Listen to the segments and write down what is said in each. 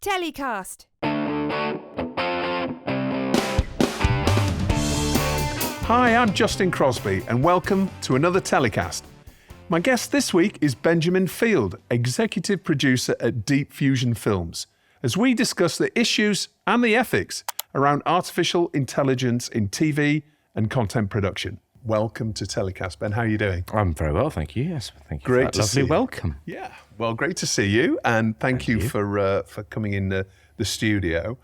Telecast. Hi, I'm Justin Crosby, and welcome to another telecast. My guest this week is Benjamin Field, executive producer at Deep Fusion Films, as we discuss the issues and the ethics around artificial intelligence in TV and content production. Welcome to Telecast, Ben. How are you doing? I'm very well, thank you. Yes, thank you. Great for that to see lovely you. welcome. Yeah, well, great to see you, and thank you for coming in the studio.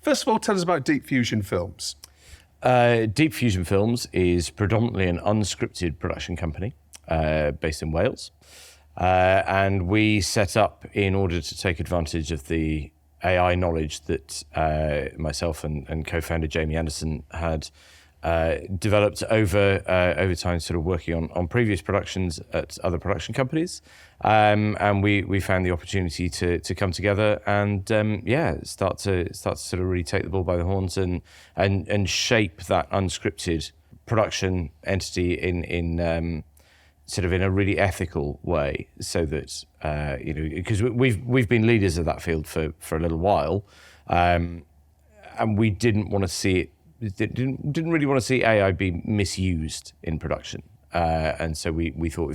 First of all, tell us about Deep Fusion Films. Deep Fusion Films is predominantly an unscripted production company based in Wales, and we set up in order to take advantage of the AI knowledge that myself and co-founder Jamie Anderson had developed over time, sort of working on previous productions at other production companies, and we found the opportunity to come together and start to sort of really take the bull by the horns and shape that unscripted production entity in sort of in a really ethical way, so that because we've been leaders of that field for a little while, and we didn't want to see it. Didn't really want to see AI be misused in production, and so we thought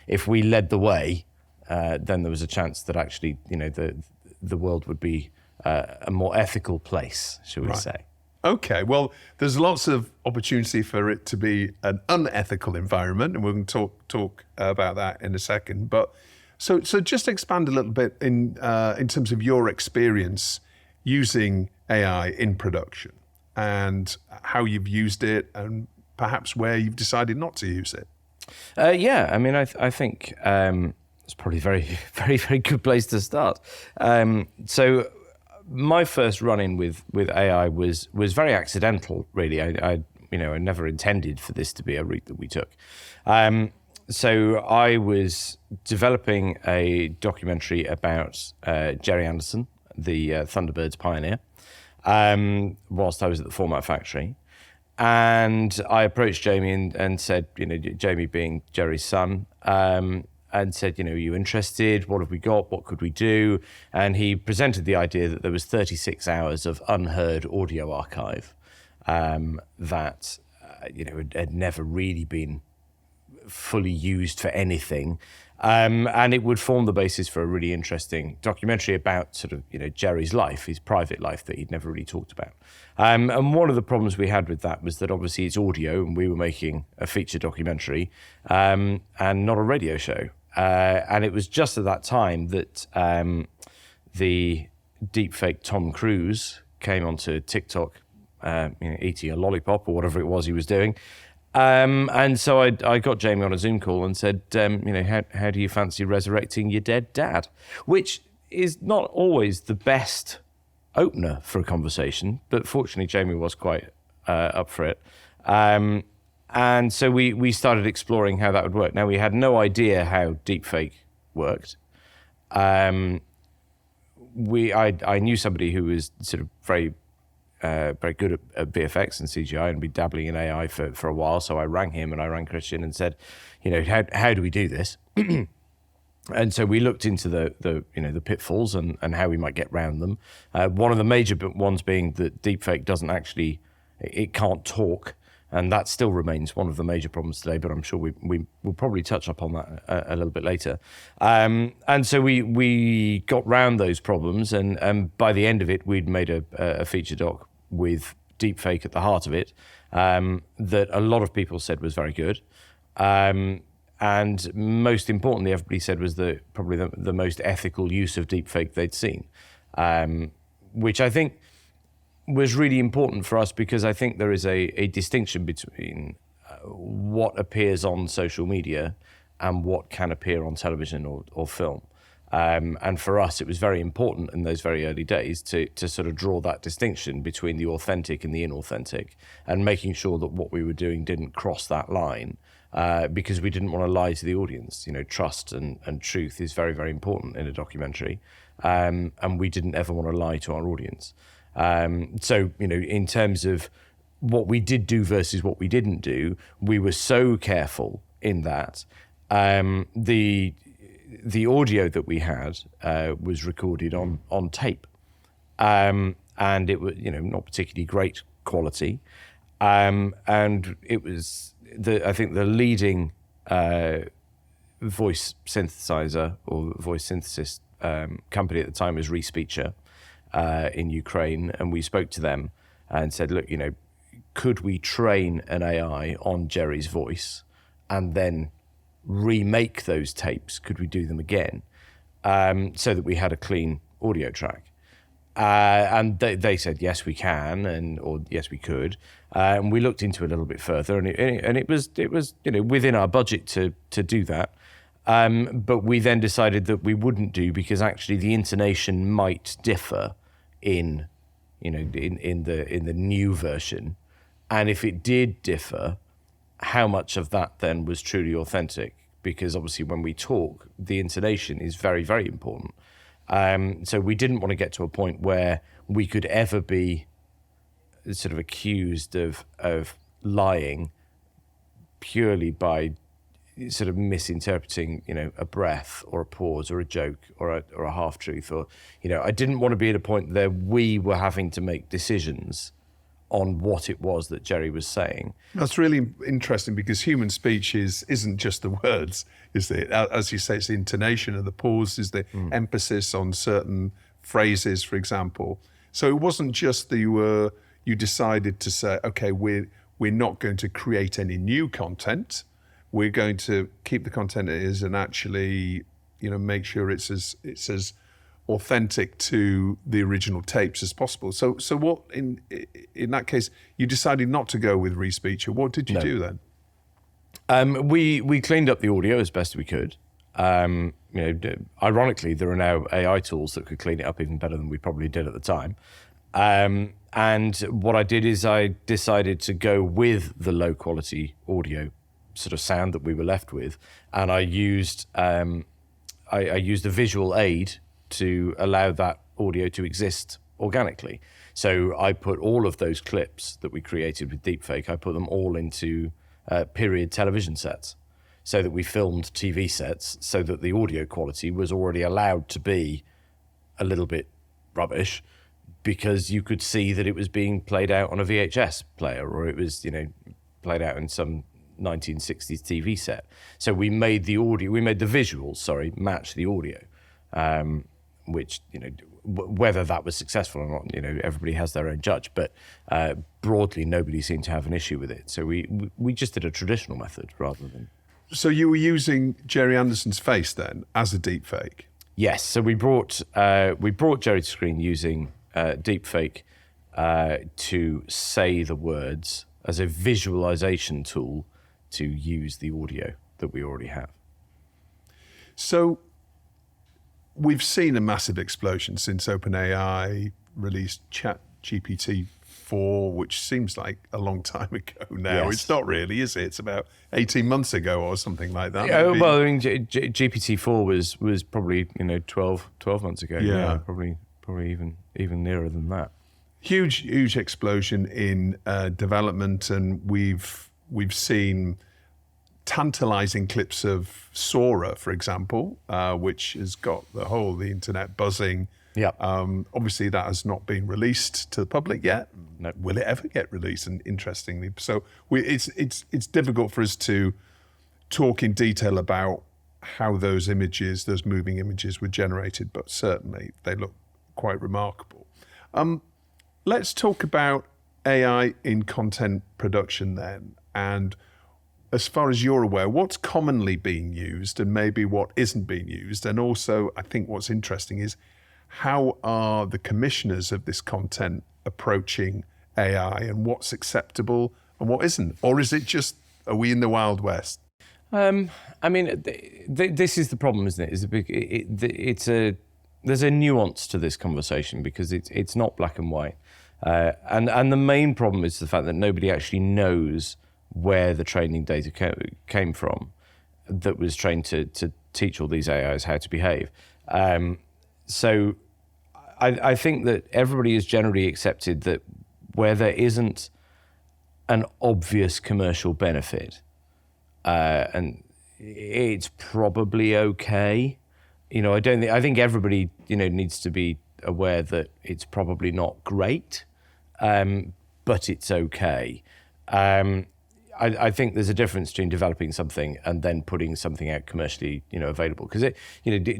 if we led the way, then there was a chance that actually the world would be a more ethical place, shall we say? Okay, well, there's lots of opportunity for it to be an unethical environment, and we're going to talk about that in a second. But so just expand a little bit in terms of your experience using AI in production, and how you've used it, and perhaps where you've decided not to use it. I mean, I think it's probably a very, very, very good place to start. So my first run-in with AI was very accidental, really. I never intended for this to be a route that we took. So I was developing a documentary about Gerry Anderson, the Thunderbirds pioneer, whilst I was at the Format Factory. And I approached Jamie and said, Jamie being Gerry's son, and said, are you interested? What have we got? What could we do? And he presented the idea that there was 36 hours of unheard audio archive that had never really been fully used for anything. And it would form the basis for a really interesting documentary about sort of, Gerry's life, his private life that he'd never really talked about. And one of the problems we had with that was that obviously it's audio and we were making a feature documentary and not a radio show. And it was just at that time that the deepfake Tom Cruise came onto TikTok, eating a lollipop or whatever it was he was doing. And so I got Jamie on a Zoom call and said, how do you fancy resurrecting your dead dad? Which is not always the best opener for a conversation, but fortunately Jamie was quite up for it. And so we started exploring how that would work. Now, we had no idea how deepfake worked. I knew somebody who was sort of very good at VFX and CGI and been dabbling in AI for a while. So I rang him and I rang Christian and said, how do we do this? And so we looked into the pitfalls and how we might get around them. One of the major ones being that deepfake it can't talk. And that still remains one of the major problems today, but I'm sure we will probably touch upon that a little bit later. And so we got round those problems, and by the end of it, we'd made a feature doc with deepfake at the heart of it, that a lot of people said was very good. And most importantly, everybody said was probably the most ethical use of deepfake they'd seen, which I think was really important for us, because I think there is a distinction between what appears on social media and what can appear on television or film. And for us, it was very important in those very early days to sort of draw that distinction between the authentic and the inauthentic, and making sure that what we were doing didn't cross that line, because we didn't want to lie to the audience. Trust and truth is very, very important in a documentary, and we didn't ever want to lie to our audience. So, in terms of what we did do versus what we didn't do, we were so careful in that. The the audio that we had was recorded on tape, and it was not particularly great quality, and it was I think the leading voice synthesizer or voice synthesis company at the time was Respeecher in Ukraine, and we spoke to them and said, look, could we train an AI on Gerry's voice and then remake those tapes? Could we do them again so that we had a clean audio track? And they said yes, we can, or yes, we could. And we looked into it a little bit further, and it was within our budget to do that. But we then decided that we wouldn't do, because actually the intonation might differ in the new version, and if it did differ, how much of that then was truly authentic? Because obviously when we talk, the intonation is very, very important. So we didn't want to get to a point where we could ever be sort of accused of lying purely by sort of misinterpreting, a breath or a pause or a joke or a half truth, or I didn't want to be at a point that we were having to make decisions on what it was that Gerry was saying. That's really interesting, because human speech isn't just the words, is it? As you say, it's the intonation of the pause, is the emphasis on certain phrases, for example. So it wasn't just that you decided to say, okay, we're not going to create any new content. We're going to keep the content it is and actually, make sure it's as authentic to the original tapes as possible. So what in that case you decided not to go with Respeecher? What did you do then? We cleaned up the audio as best we could. Ironically, there are now AI tools that could clean it up even better than we probably did at the time. And what I did is I decided to go with the low quality audio sort of sound that we were left with, and I used I used a visual aid to allow that audio to exist organically. So I put all of those clips that we created with deepfake, I put them all into period television sets, so that we filmed TV sets, so that the audio quality was already allowed to be a little bit rubbish, because you could see that it was being played out on a VHS player, or it was, played out in some 1960s TV set. So we made the visuals, match the audio. Which, whether that was successful or not, everybody has their own judge, but broadly, nobody seemed to have an issue with it. So we just did a traditional method rather than... So you were using Gerry Anderson's face then as a deepfake? Yes, so we brought Gerry to screen using deepfake to say the words as a visualization tool to use the audio that we already have. So we've seen a massive explosion since OpenAI released ChatGPT-4, which seems like a long time ago now. Yes. It's not really, is it? It's about 18 months ago or something like that. Yeah, well, I mean, GPT-4 was probably 12 months ago. Yeah, probably even nearer than that. Huge explosion in development, and we've seen tantalizing clips of Sora, for example, which has got the internet buzzing. Yeah. Obviously, that has not been released to the public yet. No. Will it ever get released? And interestingly, so it's difficult for us to talk in detail about how those moving images were generated, but certainly they look quite remarkable. Let's talk about AI in content production then, and as far as you're aware, what's commonly being used and maybe what isn't being used? And also, I think what's interesting is, how are the commissioners of this content approaching AI, and what's acceptable and what isn't? Or is it just, are we in the Wild West? I mean, this is the problem, isn't it? There's a nuance to this conversation, because it's not black and white. And the main problem is the fact that nobody actually knows where the training data came from that was trained to teach all these AIs how to behave. So I think that everybody has generally accepted that where there isn't an obvious commercial benefit, and it's probably okay. I think everybody, needs to be aware that it's probably not great, but it's okay. I think there's a difference between developing something and then putting something out commercially, available. Because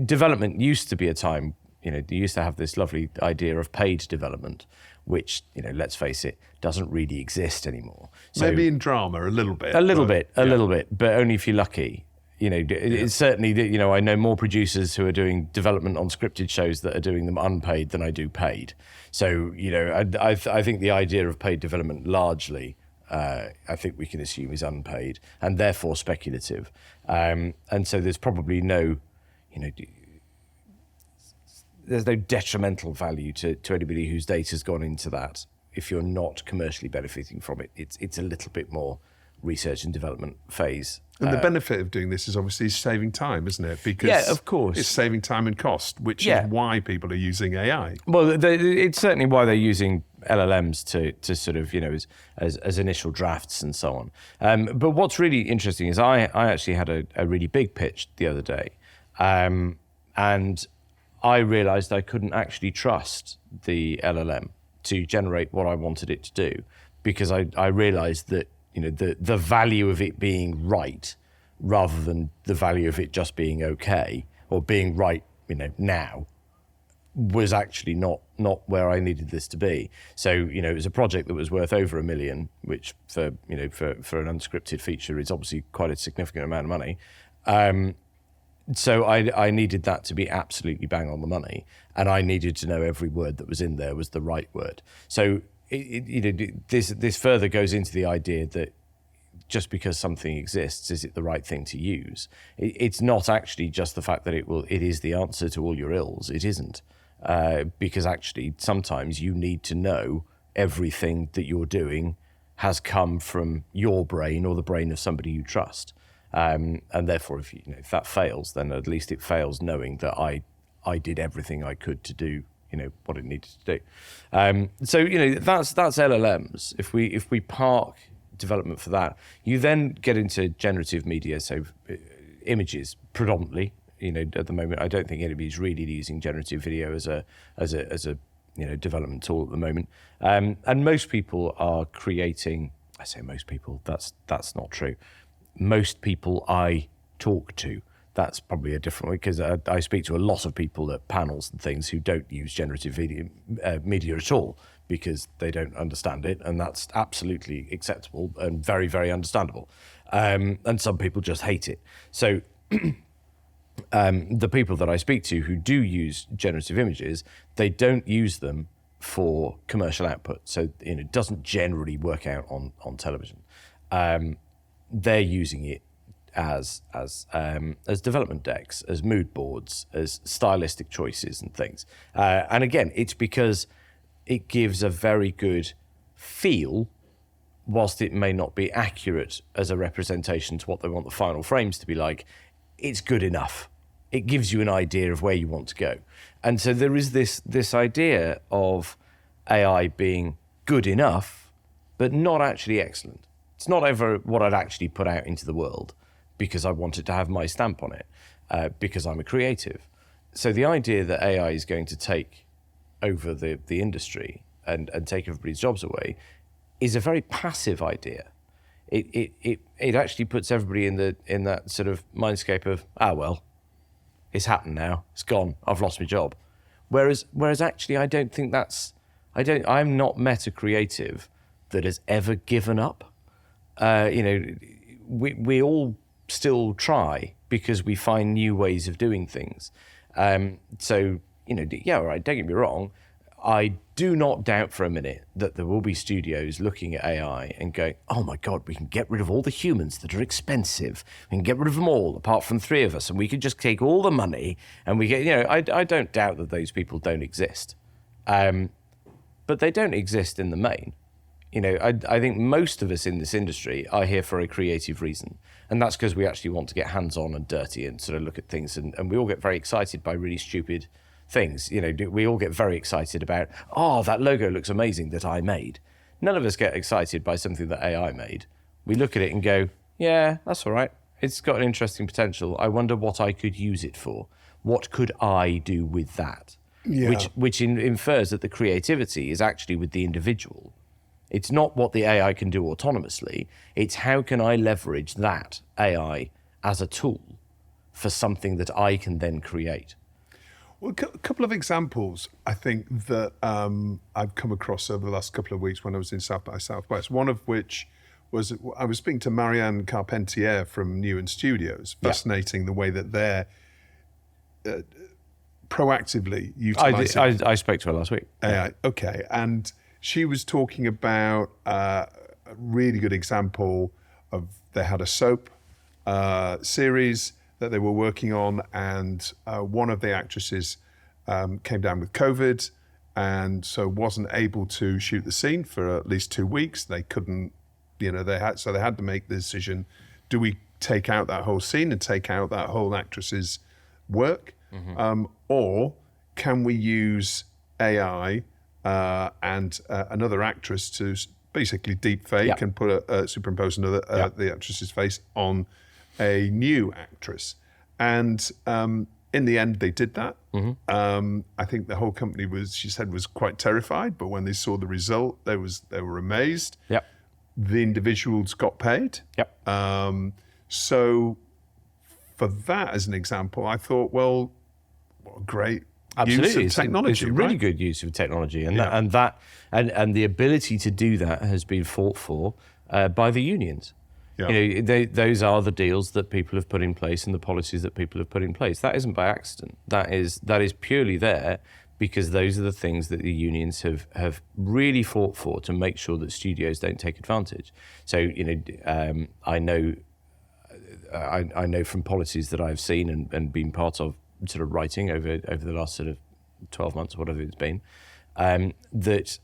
development used to be a time, they used to have this lovely idea of paid development, which, let's face it, doesn't really exist anymore. So, maybe in drama a little bit. A little bit, but only if you're lucky. It's certainly, I know more producers who are doing development on scripted shows that are doing them unpaid than I do paid. So, I think the idea of paid development largely, I think we can assume is unpaid and therefore speculative. And so there's probably there's no detrimental value to anybody whose data's gone into that. If you're not commercially benefiting from it, it's a little bit more research and development phase. And the benefit of doing this is obviously saving time, isn't it? Because of course. It's saving time and cost, which is why people are using AI. Well, it's certainly why they're using LLMs to sort of, as initial drafts and so on. But what's really interesting is I actually had a really big pitch the other day. And I realized I couldn't actually trust the LLM to generate what I wanted it to do, because I realized that the value of it being right rather than the value of it just being okay or being right now was actually not where I needed this to be. So it was a project that was worth over $1 million, which for an unscripted feature is obviously quite a significant amount of money. So I needed that to be absolutely bang on the money, and I needed to know every word that was in there was the right word. So this further goes into the idea that just because something exists, is it the right thing to use? It's not actually just the fact that it is the answer to all your ills. It isn't, because actually sometimes you need to know everything that you're doing has come from your brain or the brain of somebody you trust. And therefore, if that fails, then at least it fails knowing that I did everything I could to do what it needed to do. So that's LLMs. If we park development for that, you then get into generative media, so images predominantly. At the moment, I don't think anybody's really using generative video as a development tool at the moment. And most people are creating. I say most people. That's not true. Most people I talk to, that's probably a different way, because I speak to a lot of people at panels and things who don't use generative video, media at all, because they don't understand it, and that's absolutely acceptable and very, very understandable. And some people just hate it. So the people that I speak to who do use generative images, they don't use them for commercial output. So it doesn't generally work out on television. They're using it as development decks, as mood boards, as stylistic choices and things. And again, it's because it gives a very good feel, whilst it may not be accurate as a representation to what they want the final frames to be like. It's good enough. It gives you an idea of where you want to go. And so there is this idea of AI being good enough, but not actually excellent. It's not ever what I'd actually put out into the world, because I want it to have my stamp on it, because I'm a creative. So the idea that AI is going to take over the industry and take everybody's jobs away is a very passive idea. It actually puts everybody in that sort of mindscape of, well, it's happened now, it's gone, I've lost my job. Whereas actually I don't think I'm not met a creative that has ever given up. We all still try because we find new ways of doing things. So, all right, don't get me wrong. I do not doubt for a minute that there will be studios looking at AI and going, oh my God, we can get rid of all the humans that are expensive. We can get rid of them all, apart from 3 of us, and we can just take all the money and we get, I don't doubt that those people don't exist. But they don't exist in the main. I think most of us in this industry are here for a creative reason. And that's because we actually want to get hands-on and dirty and sort of look at things. And we all get very excited by really stupid things. We all get very excited about, that logo looks amazing that I made. None of us get excited by something that AI made. We look at it and go, yeah, that's all right. It's got an interesting potential. I wonder what I could use it for. what could I do with that? Yeah. Which infers that the creativity is actually with the individual. It's not what the AI can do autonomously. It's how can I leverage that AI as a tool for something that I can then create. Well, a couple of examples, I think, that I've come across over the last couple of weeks when I was in South by Southwest. One of which was I was speaking to Marianne Carpentier from Newen Studios. Fascinating the way that they're proactively utilising I spoke to her last week. AI. Okay, and she was talking about a really good example of they had a soap series that they were working on, and one of the actresses came down with COVID, and so wasn't able to shoot the scene for at least 2 weeks. They couldn't, they had to make the decision: do we take out that whole scene and take out that whole actress's work, or can we use AI and another actress to basically deep fake and put superimpose another the actress's face on a new actress? And in the end, they did that. I think the whole company she said, was quite terrified, but when they saw the result, they were amazed. Yep. The individuals got paid. Yep. So for that as an example, I thought, well, what a great Absolutely. use of technology. It's a really right? good use of technology, and the ability to do that has been fought for by the unions. Yeah. Those are the deals that people have put in place and the policies that people have put in place. That isn't by accident. That is purely there because those are the things that the unions have really fought for to make sure that studios don't take advantage. So I know from policies that I've seen and been part of sort of writing over the last sort of 12 months or whatever it's been, that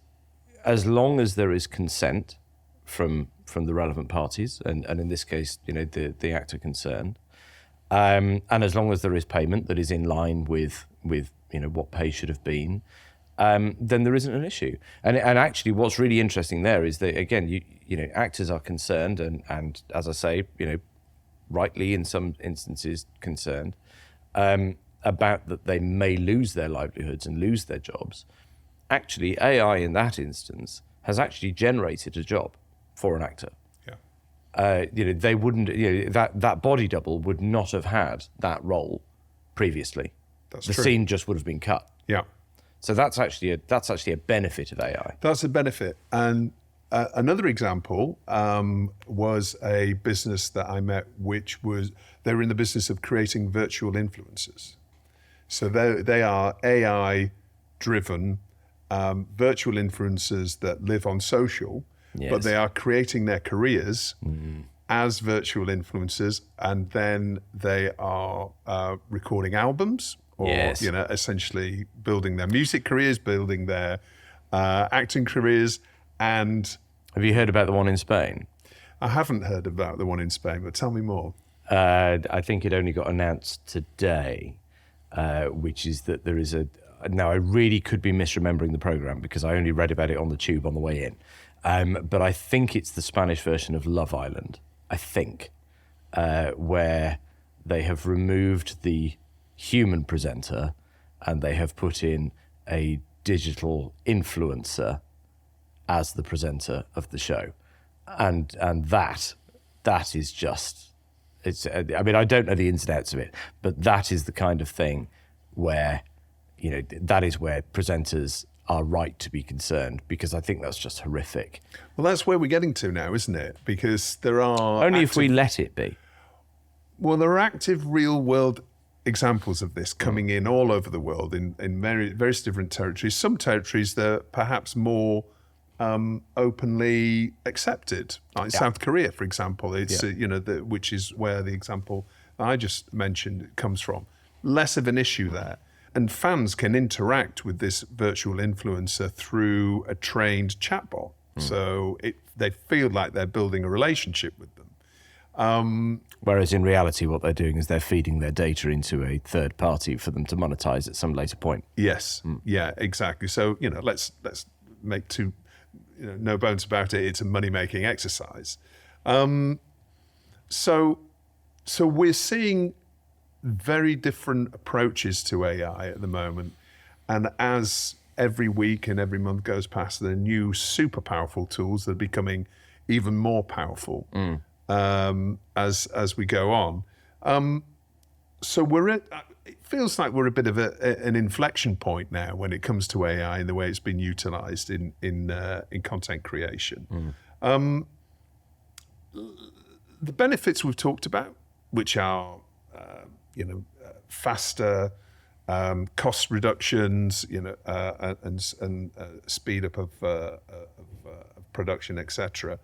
as long as there is consent from the relevant parties, and in this case, the actor concerned, and as long as there is payment that is in line with what pay should have been, then there isn't an issue. And actually, what's really interesting there is that again, actors are concerned, and as I say, rightly in some instances concerned about that they may lose their livelihoods and lose their jobs. Actually, AI in that instance has actually generated a job for an actor. They wouldn't. That body double would not have had that role previously. That's the true. scene just would have been cut. Yeah. So that's actually a benefit of AI. That's a benefit. And another example was a business that I met, which was they were in the business of creating virtual influencers. So they are AI-driven virtual influencers that live on social. Yes. But they are creating their careers as virtual influencers, and then they are recording albums, or essentially building their music careers, building their acting careers. And have you heard about the one in Spain? I haven't heard about the one in Spain, but tell me more. I think it only got announced today, which is that there is now I really could be misremembering the program because I only read about it on the tube on the way in. But I think it's the Spanish version of Love Island, I think, where they have removed the human presenter and they have put in a digital influencer as the presenter of the show. And that is just, I don't know the ins and outs of it, but that is the kind of thing where, that is where presenters are right to be concerned, because I think that's just horrific. Well, that's where we're getting to now, isn't it? Because there are only if we let it be. Well, there are active real-world examples of this coming in all over the world in various different territories. Some territories that are perhaps more openly accepted, like South Korea, for example. It's which is where the example I just mentioned comes from. Less of an issue there. And fans can interact with this virtual influencer through a trained chatbot. So they feel like they're building a relationship with them. Whereas in reality, what they're doing is they're feeding their data into a third party for them to monetize at some later point. Yes, yeah, exactly. So, let's make no bones about it. It's a money-making exercise. So we're seeing very different approaches to AI at the moment. And as every week and every month goes past, there are new super powerful tools that are becoming even more powerful as we go on. So it feels like we're a bit of an inflection point now when it comes to AI and the way it's been utilised in content creation. The benefits we've talked about, which are faster cost reductions, and speed up of production, etc.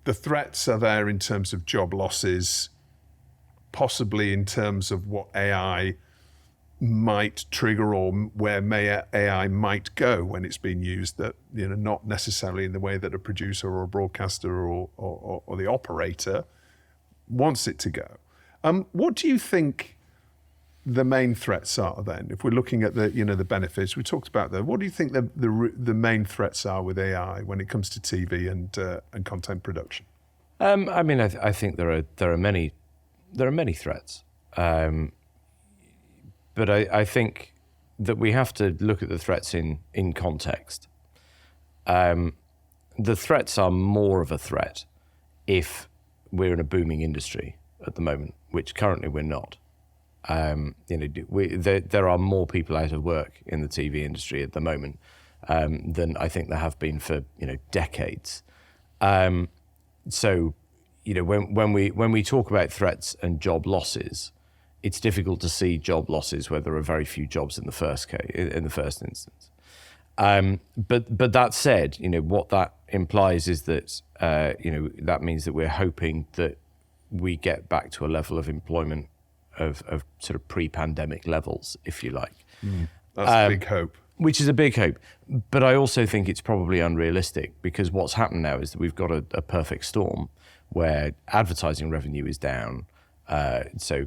The threats are there in terms of job losses, possibly in terms of what AI might trigger or where AI might go when it's being used, that not necessarily in the way that a producer or a broadcaster or the operator wants it to go. What do you think the main threats are then? If we're looking at the benefits we talked about there, what do you think the main threats are with AI when it comes to TV and content production? I think there are many threats. But I think that we have to look at the threats in context. The threats are more of a threat if we're in a booming industry at the moment, which currently we're not. There are more people out of work in the TV industry at the moment than I think there have been for decades. So when we talk about threats and job losses, it's difficult to see job losses where there are very few jobs in the first instance. But that said, what that implies is that that means that we're hoping that we get back to a level of employment of sort of pre-pandemic levels, if you like. That's a big hope. Which is a big hope. But I also think it's probably unrealistic, because what's happened now is that we've got a perfect storm where advertising revenue is down. So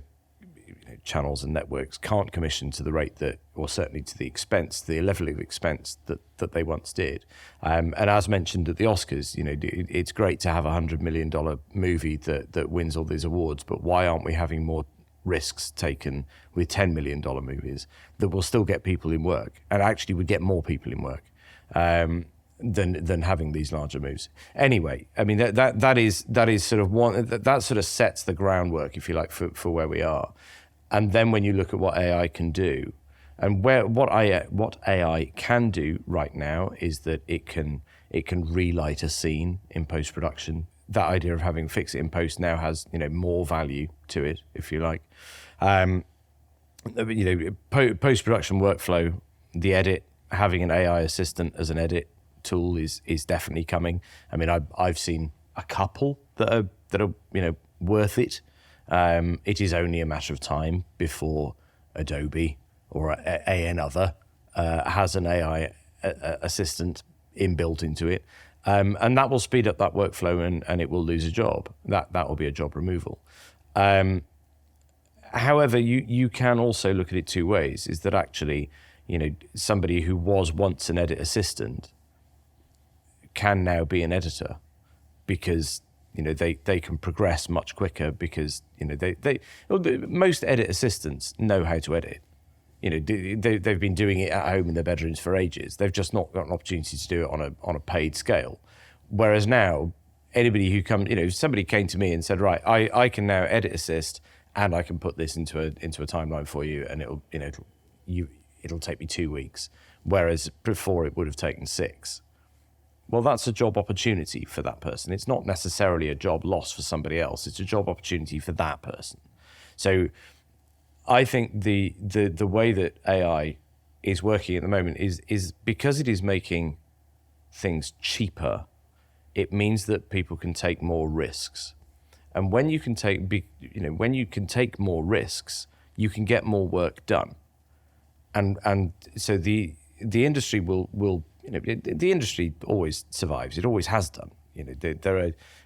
channels and networks can't commission to the rate that, or certainly to the level of expense that they once did. And as mentioned at the Oscars, it's great to have $100 million movie that wins all these awards, but why aren't we having more risks taken with $10 million movies that will still get people in work, and actually would get more people in work than having these larger moves? Anyway, I mean that is sort of one that sort of sets the groundwork, if you like, for where we are. And then when you look at what AI can do, and what AI can do right now is that it can relight a scene in post-production. That idea of having fix it in post now has more value to it, if you like. Post-production workflow, the edit, having an AI assistant as an edit tool is definitely coming. I mean, I've seen a couple that are worth it. It is only a matter of time before Adobe or another has an AI assistant inbuilt into it. And that will speed up that workflow, and it will lose a job. That will be a job removal. However, you can also look at it two ways, is that actually, somebody who was once an edit assistant can now be an editor, because they can progress much quicker, because most edit assistants know how to edit. They've been doing it at home in their bedrooms for ages. They've just not got an opportunity to do it on a paid scale. Whereas now, anybody who comes, somebody came to me and said, right, I can now edit assist, and I can put this into a timeline for you, and it'll take me 2 weeks, whereas before it would have taken 6. Well, that's a job opportunity for that person. It's not necessarily a job loss for somebody else. It's a job opportunity for that person. So I think the way that AI is working at the moment is because it is making things cheaper, it means that people can take more risks. And when you can take more risks, you can get more work done. And so the industry will the industry always survives. It always has done.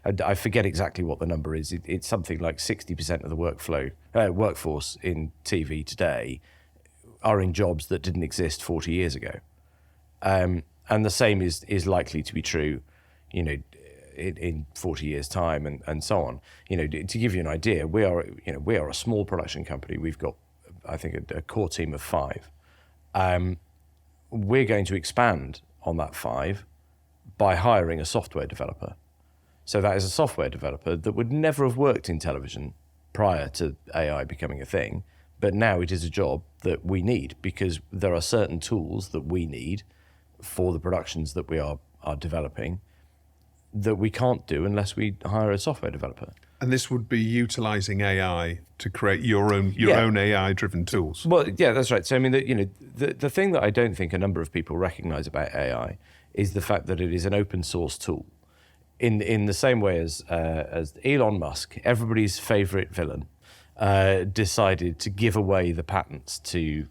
I forget exactly what the number is. It's something like 60% of the workforce in TV today are in jobs that didn't exist 40 years ago. And the same is likely to be true, in 40 years' time, and so on. To give you an idea, we are a small production company. We've got, I think, a core team of 5. We're going to expand on that 5 by hiring a software developer. So that is a software developer that would never have worked in television prior to AI becoming a thing, but now it is a job that we need because there are certain tools that we need for the productions that we are developing that we can't do unless we hire a software developer. And this would be utilising AI to create your own AI-driven tools. Well, yeah, that's right. So I mean, the thing that I don't think a number of people recognise about AI is the fact that it is an open source tool. In the same way as Elon Musk, everybody's favourite villain, decided to give away the patents to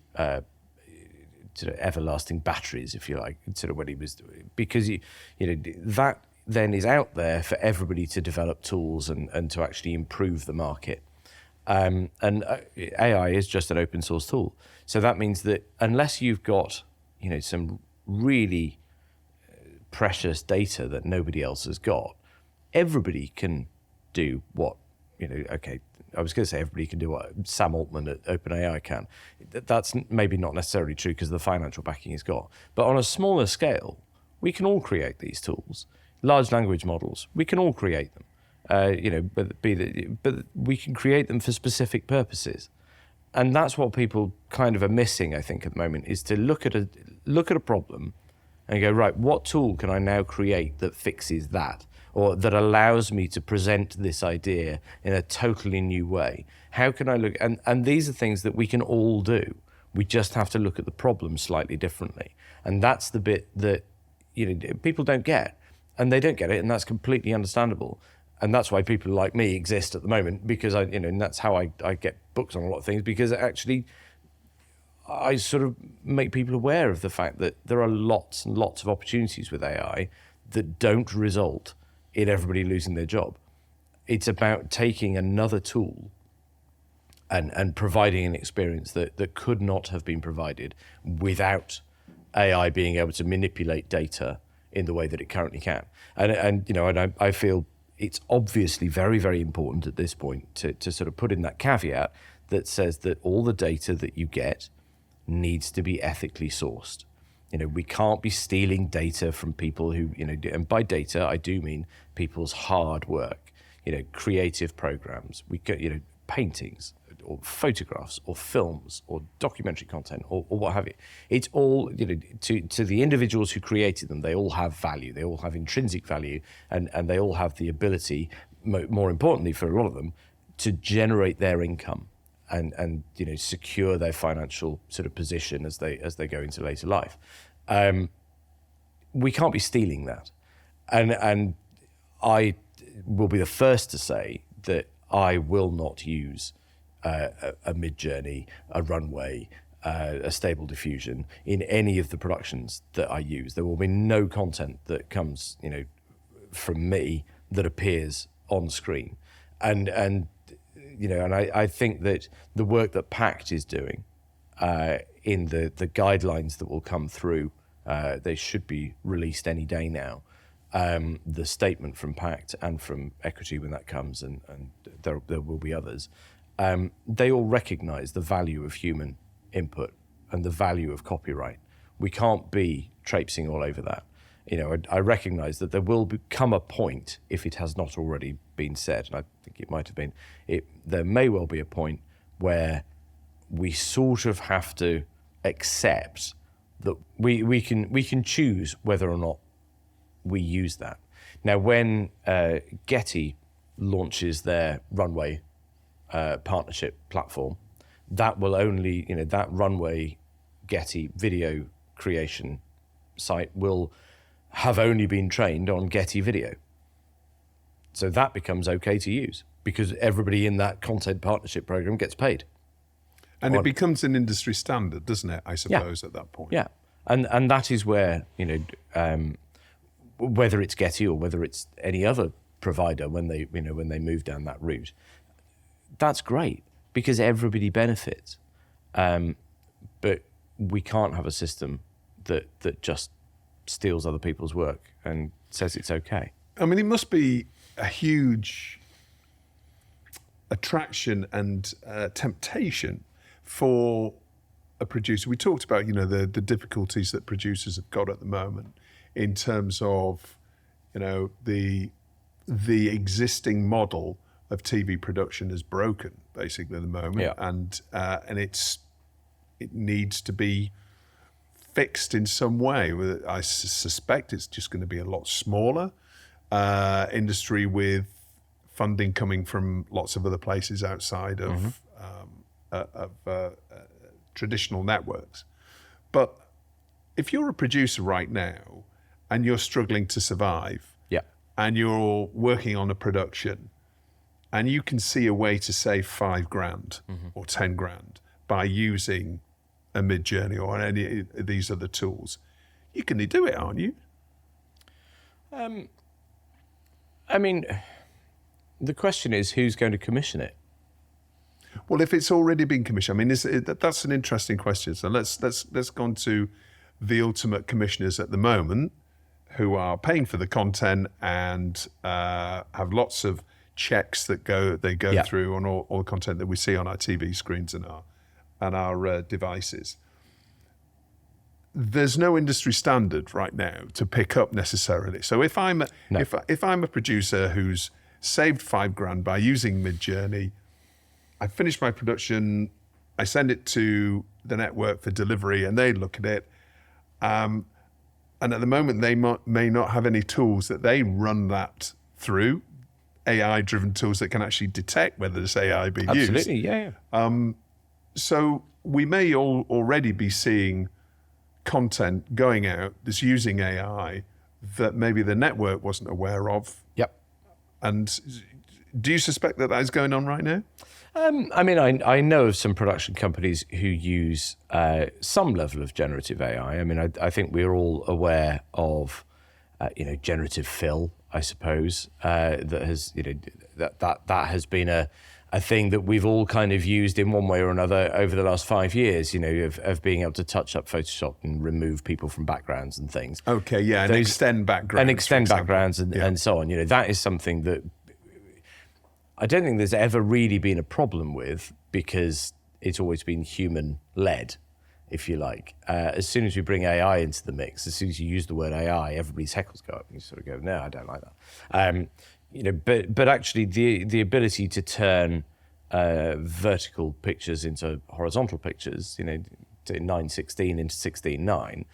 everlasting batteries, if you like, sort of when he was, because that then is out there for everybody to develop tools and to actually improve the market. And AI is just an open source tool. So that means that unless you've got, some really precious data that nobody else has got, everybody can do what, okay, I was going to say everybody can do what Sam Altman at OpenAI can. That's maybe not necessarily true because of the financial backing he's got. But on a smaller scale, we can all create these tools. Large language models, we can all create them. But we can create them for specific purposes. And that's what people kind of are missing, I think, at the moment, is to look at a problem and go, right, what tool can I now create that fixes that, or that allows me to present this idea in a totally new way? How can I look? And these are things that we can all do. We just have to look at the problem slightly differently. And that's the bit that people don't get. And they don't get it, and that's completely understandable. And that's why people like me exist at the moment, because and that's how I get books on a lot of things, because actually I sort of make people aware of the fact that there are lots and lots of opportunities with AI that don't result in everybody losing their job. It's about taking another tool and providing an experience that could not have been provided without AI being able to manipulate data in the way that it currently can. And I feel it's obviously very, very important at this point to sort of put in that caveat that says that all the data that you get needs to be ethically sourced. We can't be stealing data from people who, and by data, I do mean people's hard work, creative programs, paintings or photographs or films or documentary content or what have you. It's all, to the individuals who created them, they all have value. They all have intrinsic value, and they all have the ability, more importantly for a lot of them, to generate their income and secure their financial sort of position as they go into later life. We can't be stealing that. And I will be the first to say that I will not use a Mid-Journey, a Runway, a Stable Diffusion in any of the productions that I use. There will be no content that comes, from me that appears on screen. And I think that the work that PACT is doing in the guidelines that will come through, they should be released any day now. The statement from PACT and from Equity when that comes, and there will be others, they all recognise the value of human input and the value of copyright. We can't be traipsing all over that. I recognise that there will come a point, if it has not already been said, and I think it might have been, there may well be a point where we sort of have to accept that we can choose whether or not we use that. Now, when Getty launches their Runway partnership platform, that will only, that Runway Getty video creation site will have only been trained on Getty video. So that becomes okay to use because everybody in that content partnership program gets paid. And it becomes an industry standard, doesn't it, I suppose, at that point? Yeah. And that is where, whether it's Getty or whether it's any other provider, when they move down that route, that's great because everybody benefits. But we can't have a system that just steals other people's work and says it's okay. I mean, it must be a huge attraction and temptation for a producer. We talked about, the difficulties that producers have got at the moment in terms of, the existing model of TV production is broken basically at the moment, Yeah. and it needs to be fixed in some way. I suspect it's just going to be a lot smaller industry with funding coming from lots of other places outside of traditional networks. But if you're a producer right now and you're struggling to survive, Yeah. and you're working on a production, and you can see a way to save $5,000 or $10,000 by using a Mid-Journey or any of these other tools, you can do it, aren't you? I mean, the question is who's going to commission it? Well, if it's already been commissioned, I mean, that's an interesting question. So let's go on to the ultimate commissioners at the moment, who are paying for the content and have lots of checks that they go Yeah. through on all the content that we see on our TV screens and our devices. There's no industry standard right now to pick up necessarily. So if I'm a producer who's saved $5,000 by using Mid-Journey, I finish my production, I send it to the network for delivery, and they look at it. And at the moment, they may not have any tools that they run that through, AI-driven tools that can actually detect whether this AI being used. Absolutely, yeah. So we may already be seeing content going out that's using AI that maybe the network wasn't aware of. Yep. And do you suspect that is going on right now? I mean, I know of some production companies who use some level of generative AI. I mean, I think we're all aware of, generative fill, I suppose, that has, that has been a thing that we've all kind of used in one way or another over the last 5 years, of being able to touch up Photoshop and remove people from backgrounds and things. Okay, yeah, and extend backgrounds. And extend backgrounds and so on. That is something that I don't think there's ever really been a problem with, because it's always been human-led, if you like. As soon as we bring AI into the mix, as soon as you use the word AI, everybody's heckles go up. And you sort of go, no, I don't like that. But actually the ability to turn vertical pictures into horizontal pictures, to 9:16 into 16:9,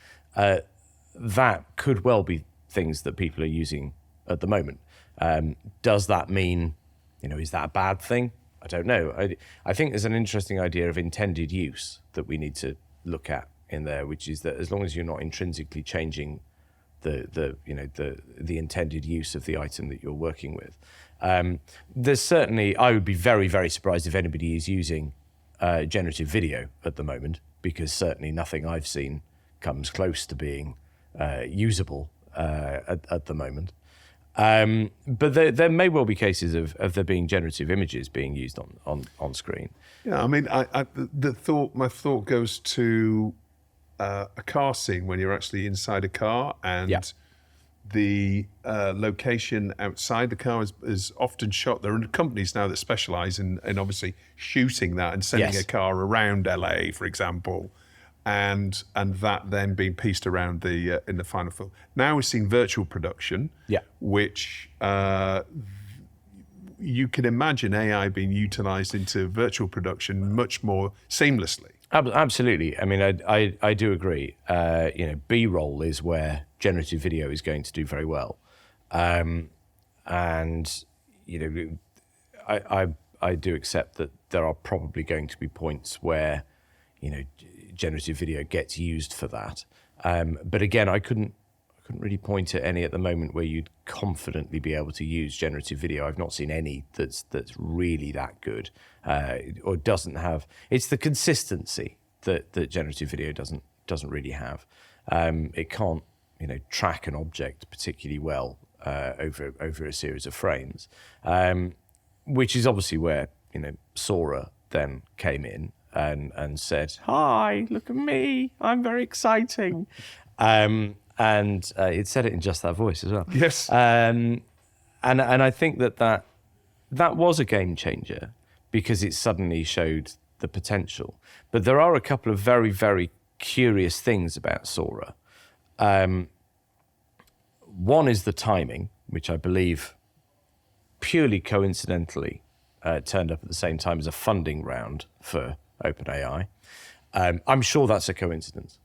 that could well be things that people are using at the moment. Does that mean, is that a bad thing? I don't know. I think there's an interesting idea of intended use that we need to look at in there, which is that as long as you're not intrinsically changing the intended use of the item that you're working with, there's certainly, I would be very, very surprised if anybody is using generative video at the moment, because certainly nothing I've seen comes close to being usable at the moment. But there may well be cases of there being generative images being used on screen. Yeah, I mean, my thought goes to a car scene when you're actually inside a car, and the location outside the car is often shot. There are companies now that specialise in obviously shooting that and sending a car around LA, for example, and that then being pieced around in the final film. Now we're seeing virtual production, which you can imagine AI being utilised into virtual production much more seamlessly. Absolutely. I mean, I do agree. B-roll is where generative video is going to do very well, and I do accept that there are probably going to be points where generative video gets used for that. But again, I couldn't really point at any at the moment where you'd confidently be able to use generative video. I've not seen any that's really that good, or doesn't have. It's the consistency that generative video doesn't really have. It can't track an object particularly well over a series of frames, which is obviously where Sora then came in and said, "Hi, look at me, I'm very exciting." And it said it in just that voice as well. Yes. And I think that was a game changer because it suddenly showed the potential. But there are a couple of very, very curious things about Sora. One is the timing, which I believe purely coincidentally turned up at the same time as a funding round for OpenAI. I'm sure that's a coincidence.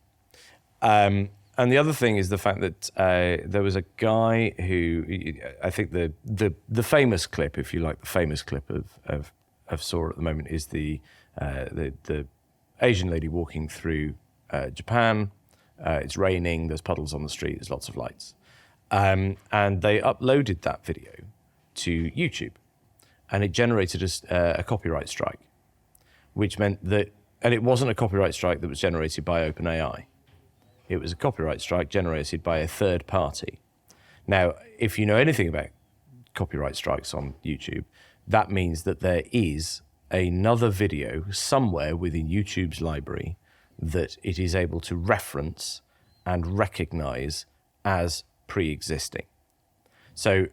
And the other thing is the fact that there was a guy who, I think the famous clip, if you like, the famous clip of Sora at the moment is the Asian lady walking through Japan. It's raining, there's puddles on the street, there's lots of lights. And they uploaded that video to YouTube, and it generated a copyright strike, which meant that, and it wasn't a copyright strike that was generated by OpenAI. It was a copyright strike generated by a third party. Now, if you know anything about copyright strikes on YouTube, that means that there is another video somewhere within YouTube's library that it is able to reference and recognize as pre-existing. So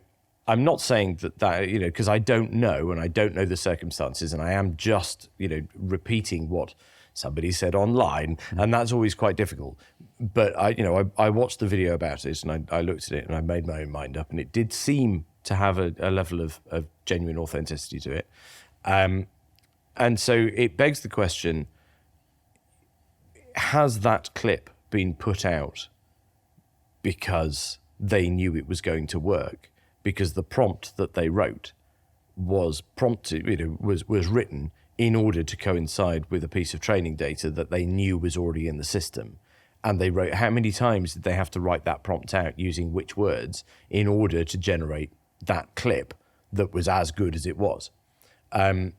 I'm not saying that, because I don't know, and I don't know the circumstances, and I am just, repeating what somebody said online, and that's always quite difficult. But I watched the video about it, and I looked at it, and I made my own mind up, and it did seem to have a level of genuine authenticity to it. And so it begs the question, has that clip been put out because they knew it was going to work? Because the prompt that they wrote was written in order to coincide with a piece of training data that they knew was already in the system. And they wrote, how many times did they have to write that prompt out using which words in order to generate that clip that was as good as it was? And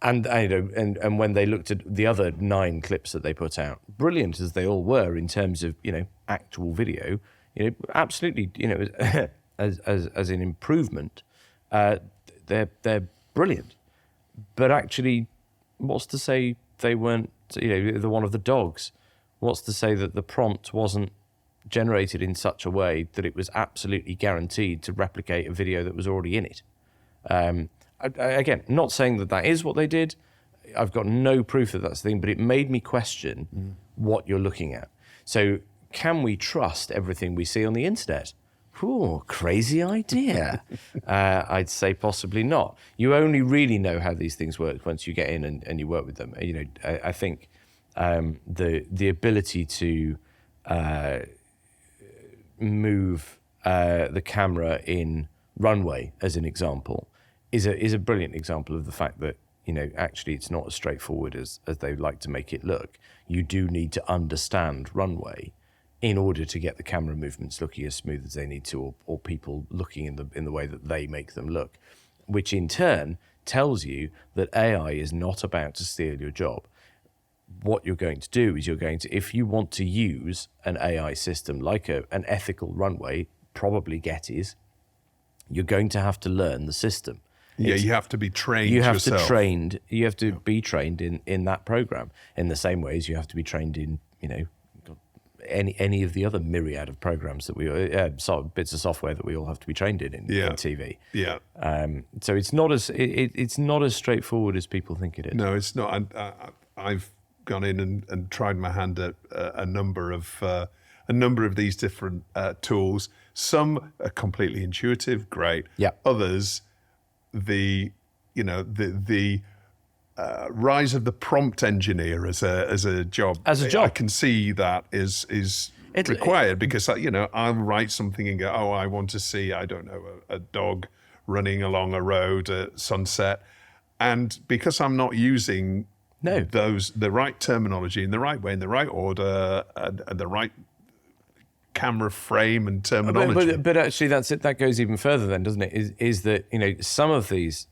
when they looked at the other 9 clips that they put out, brilliant as they all were in terms of, actual video, absolutely, as an improvement, they're brilliant. But actually, what's to say they weren't, the one of the dogs? What's to say that the prompt wasn't generated in such a way that it was absolutely guaranteed to replicate a video that was already in it? Again, not saying that is what they did. I've got no proof that that's the thing, but it made me question what you're looking at. So can we trust everything we see on the internet? Ooh, crazy idea. I'd say possibly not. You only really know how these things work once you get in and you work with them. I think the ability to move the camera in runway, as an example, is a brilliant example of the fact that actually it's not as straightforward as they like to make it look. You do need to understand runway in order to get the camera movements looking as smooth as they need to, or people looking in the way that they make them look, which in turn tells you that AI is not about to steal your job. What you're going to do is if you want to use an AI system like an ethical runway, probably Getty's, you're going to have to learn the system. Yeah, you have to be trained You have yourself. You have to be trained in that program in the same way as you have to be trained in, any of the other myriad of programs that bits of software that we all have to be trained in TV. Yeah. So it's not as straightforward as people think it is. No, it's not. I've gone in and tried my hand at a number of these different tools. Some are completely intuitive, great. Yeah. Others, the rise of the prompt engineer as a job. I can see that is required because I'll write something and go, I want to see, I don't know, a dog running along a road at sunset, and because I'm not using the right terminology in the right way, in the right order, and the right camera frame and terminology. But actually, that's it. That goes even further, then, doesn't it? Is that some of these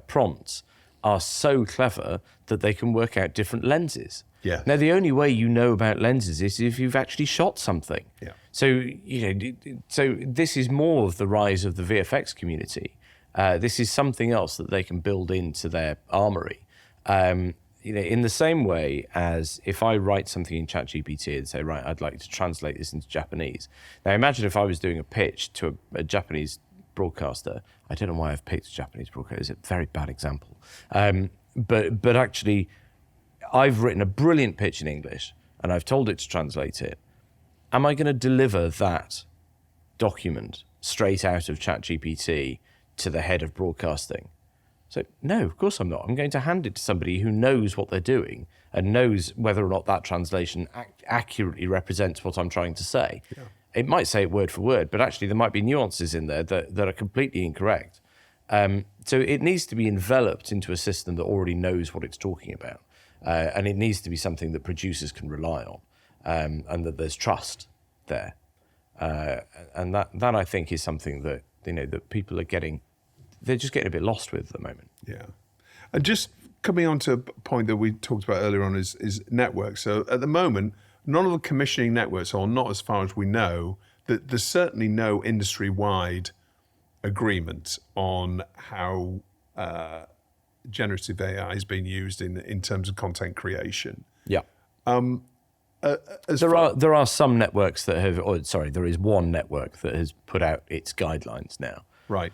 prompts are so clever that they can work out different lenses. Yeah. Now, the only way you know about lenses is if you've actually shot something. Yeah. So so this is more of the rise of the VFX community. This is something else that they can build into their armory. In the same way as if I write something in ChatGPT and say, right, I'd like to translate this into Japanese. Now, imagine if I was doing a pitch to a Japanese broadcaster. I don't know why I've picked a Japanese broadcaster. It's a very bad example. But actually, I've written a brilliant pitch in English and I've told it to translate it. Am I going to deliver that document straight out of ChatGPT to the head of broadcasting? So no, of course I'm not. I'm going to hand it to somebody who knows what they're doing and knows whether or not that translation accurately represents what I'm trying to say. Yeah. It might say it word for word, but actually there might be nuances in there that are completely incorrect. So it needs to be enveloped into a system that already knows what it's talking about. And it needs to be something that producers can rely on, and that there's trust there. And that I think is something that, that people are they're just getting a bit lost with at the moment. Yeah. And just coming on to a point that we talked about earlier on is networks. So at the moment, none of the commissioning networks, or not as far as we know, that there's certainly no industry-wide agreement on how generative AI is being used in terms of content creation. Yeah. There are some networks that have, there is one network that has put out its guidelines now. Right.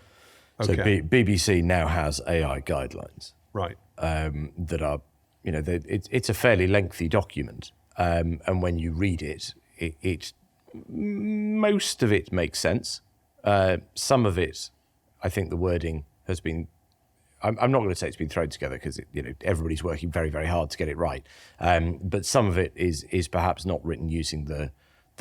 Okay. So BBC now has AI guidelines. Right. That are, it's a fairly lengthy document, and when you read it, most of it makes sense. Some of it, I think the wording has been. I'm not going to say it's been thrown together because everybody's working very, very hard to get it right. But some of it is perhaps not written using the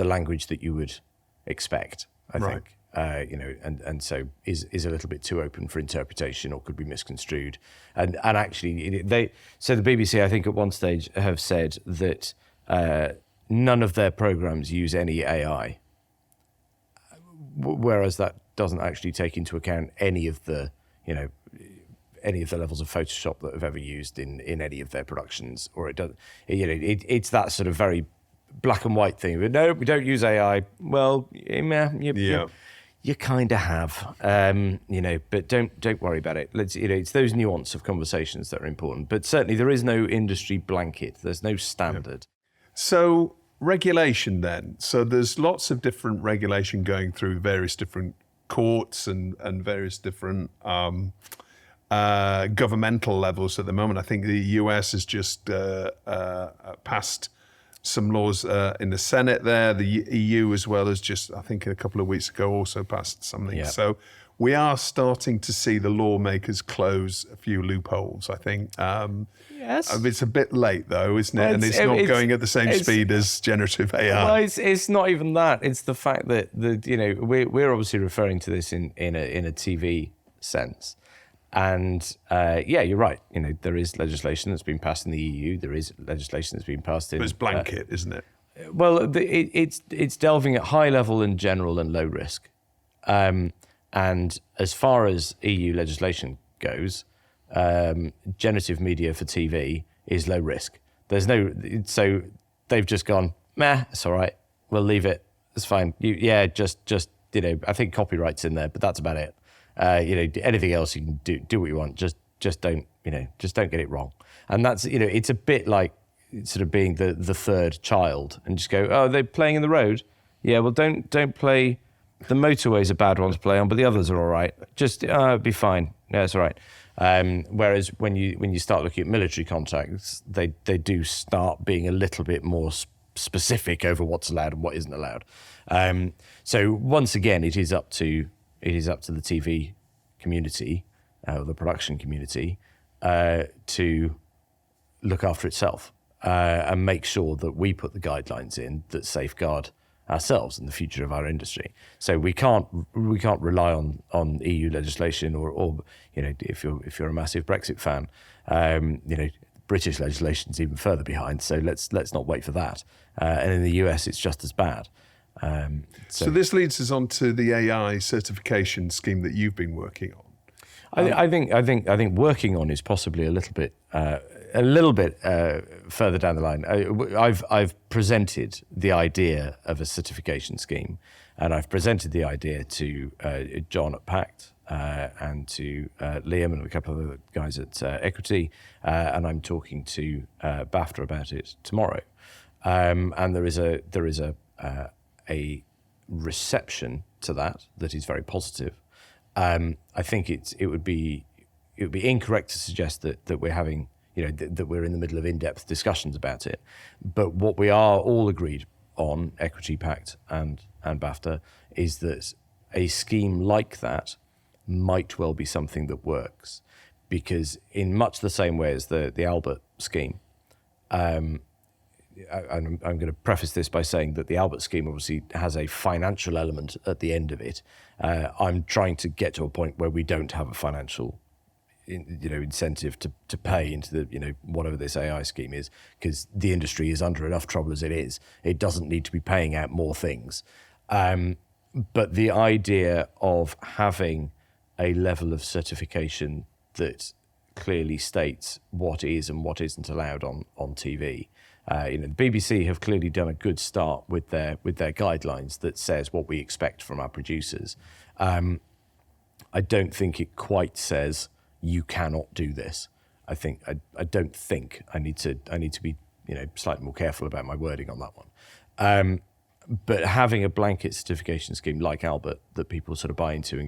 language that you would expect. I think. And so is a little bit too open for interpretation or could be misconstrued. And actually, the BBC, I think at one stage have said that none of their programs use any AI, whereas that doesn't actually take into account any of the levels of Photoshop that have ever used in any of their productions, or it doesn't. It's that sort of very black and white thing. But no, we don't use AI. Well, you kind of have, but don't worry about it. It's those nuance of conversations that are important. But certainly there is no industry blanket. There's no standard. So regulation then. So there's lots of different regulation going through various different courts and various different governmental levels at the moment. I think the US has just passed some laws in the Senate there. The EU as well has just, I think a couple of weeks ago, also passed something. Yeah. So we are starting to see the lawmakers close a few loopholes, I think. Yes. It's a bit late though, isn't it? And it's not going at the same speed as generative AI. Well, it's not even that. It's the fact that we're obviously referring to this in a TV sense. And you're right. There is legislation that's been passed in the EU. There is legislation that's been passed in. But it's blanket, isn't it? Well, it's delving at high level and general and low risk. And as far as EU legislation goes, generative media for TV is low risk. So they've just gone, meh, it's all right. We'll leave it. It's fine. Just I think copyright's in there, but that's about it. Anything else you can do what you want. Just don't get it wrong. And that's it's a bit like sort of being the third child and just go, oh, they're playing in the road. Yeah, well, don't play. The motorway's a bad one to play on, but the others are all right. Just it'll be fine. Yeah, it's all right. Whereas when you start looking at military contracts, they do start being a little bit more specific over what's allowed and what isn't allowed. So once again, it is up to the TV community, or the production community, to look after itself and make sure that we put the guidelines in that safeguard ourselves and the future of our industry. So we can't rely on EU legislation or if you're a massive Brexit fan, British legislation is even further behind. So let's not wait for that. And in the US, it's just as bad. So this leads us on to the AI certification scheme that you've been working on. I think working on is possibly a little bit further down the line. I've presented the idea of a certification scheme, and I've presented the idea to John at Pact and to Liam and a couple of other guys at Equity, and I'm talking to BAFTA about it tomorrow. And there is a reception to that is very positive. I think it would be incorrect to suggest that we're having, that we're in the middle of in-depth discussions about it. But what we are all agreed on, Equity Pact and BAFTA, is that a scheme like that might well be something that works, because in much the same way as the Albert scheme, I'm going to preface this by saying that the Albert scheme obviously has a financial element at the end of it. I'm trying to get to a point where we don't have a financial incentive to pay into the whatever this AI scheme is, because the industry is under enough trouble as it is. It doesn't need to be paying out more things. But the idea of having a level of certification that clearly states what is and what isn't allowed on TV. The BBC have clearly done a good start with their guidelines that says what we expect from our producers. I don't think it quite says you cannot do this. I don't think I need to be slightly more careful about my wording on that one. But having a blanket certification scheme like Albert that people sort of buy into